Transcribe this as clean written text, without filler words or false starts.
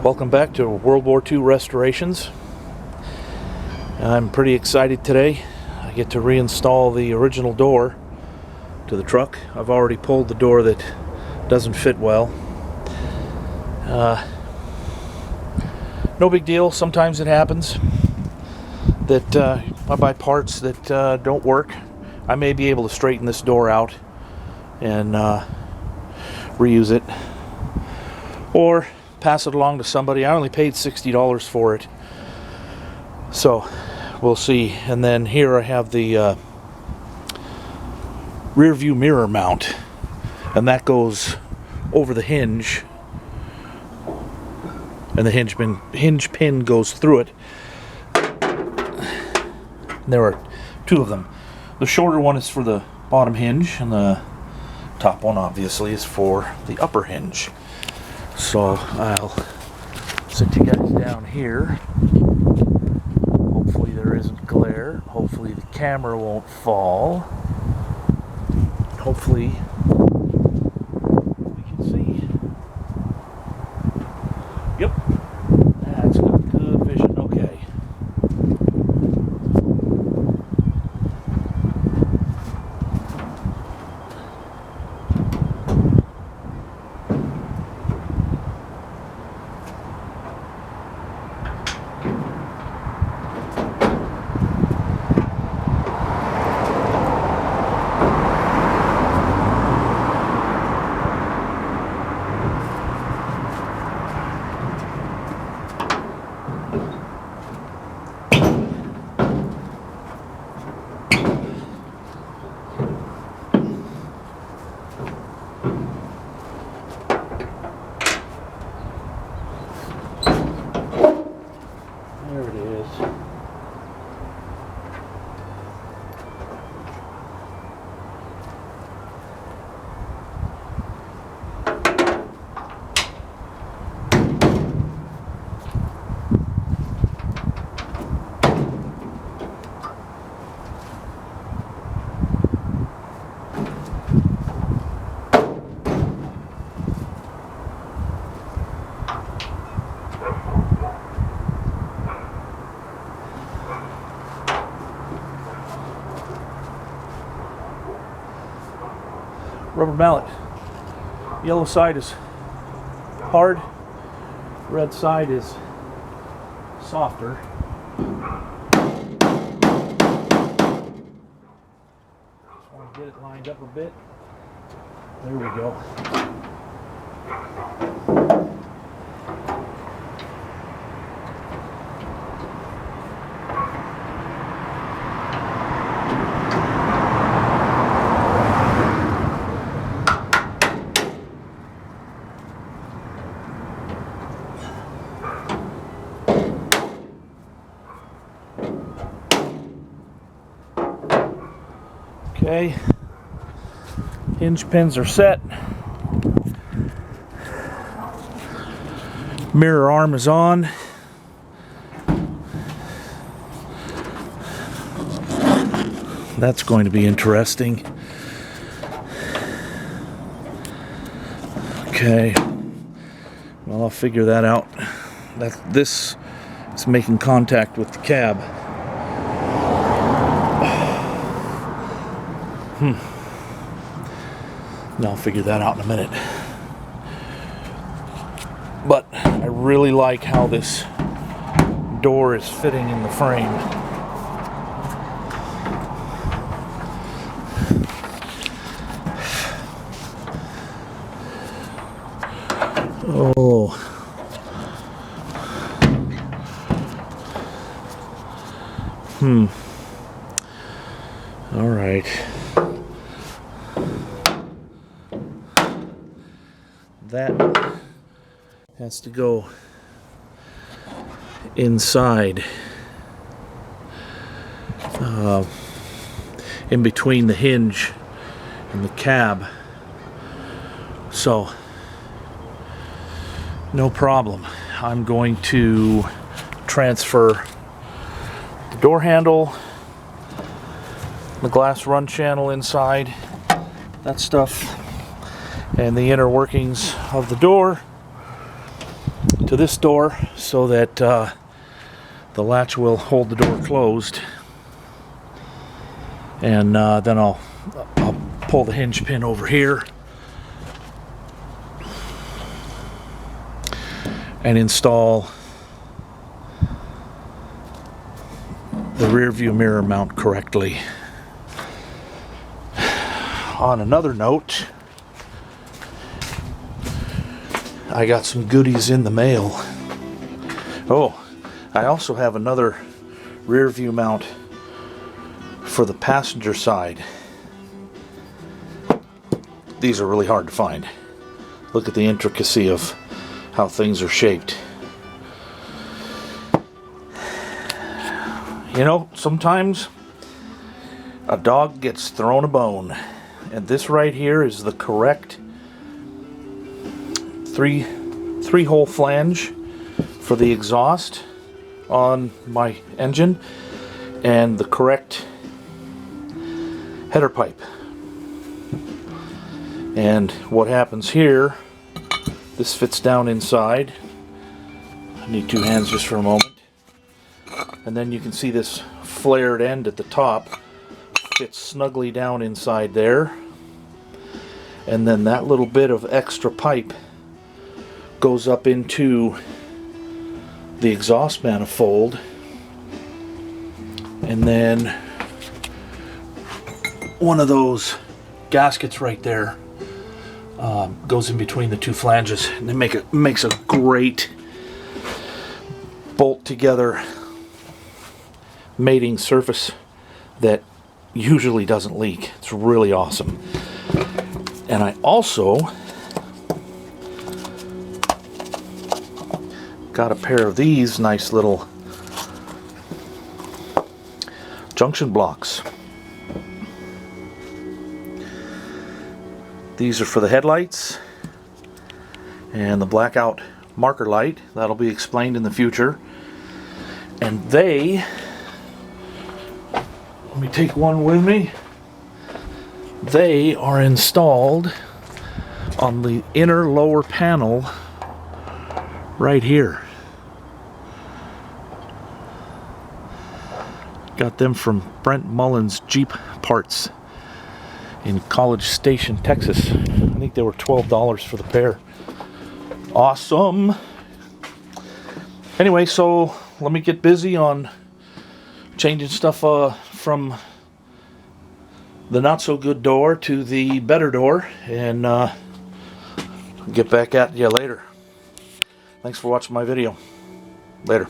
Welcome back to World War II Restorations. I'm pretty excited today. I get to reinstall the original door to the truck. I've already pulled the door that doesn't fit well. No big deal. Sometimes it happens that I buy parts that don't work. I may be able to straighten this door out and reuse it, or pass it along to somebody. I only paid $60 for it, so we'll see. And then here I have the rear view mirror mount, and that goes over the hinge, and the hinge pin goes through it. And there are two of them. The shorter one is for the bottom hinge, and the top one obviously is for the upper hinge. So I'll sit you guys down here. Hopefully there isn't glare. Hopefully the camera won't fall. Hopefully we can see. Yep, that's got good vision. Okay. There it is. Rubber mallet. Yellow side is hard, red side is softer. Just want to get it lined up a bit. There we go. Okay, hinge pins are set. Mirror arm is on. That's going to be interesting. Okay, well, I'll figure that out. This is making contact with the cab. I'll figure that out in a minute. But I really like how this door is fitting in the frame. Oh. All right. That has to go inside, in between the hinge and the cab. So, no problem. I'm going to transfer the door handle, the glass run channel inside, that stuff, and the inner workings of the door to this door so that the latch will hold the door closed, and then I'll pull the hinge pin over here and install the rear view mirror mount correctly. On another note, I got some goodies in the mail. Oh, I also have another rear view mount for the passenger side. These are really hard to find. Look at the intricacy of how things are shaped. You know, sometimes a dog gets thrown a bone, and this right here is the correct three-hole flange for the exhaust on my engine, and the correct header pipe. And what happens here, this fits down inside. I need two hands just for a moment. And then you can see this flared end at the top fits snugly down inside there. And then that little bit of extra pipe goes up into the exhaust manifold. And then one of those gaskets right there goes in between the two flanges, and it makes a great bolt together mating surface that usually doesn't leak. It's really awesome. And I also got a pair of these nice little junction blocks. These are for the headlights and the blackout marker light. That'll be explained in the future. And they, let me take one with me. They are installed on the inner lower panel right here. Got them from Brent Mullins Jeep Parts in College Station, Texas. I think they were $12 for the pair. Awesome. Anyway, so let me get busy on changing stuff from the not so good door to the better door, and get back at you later. Thanks for watching my video. Later.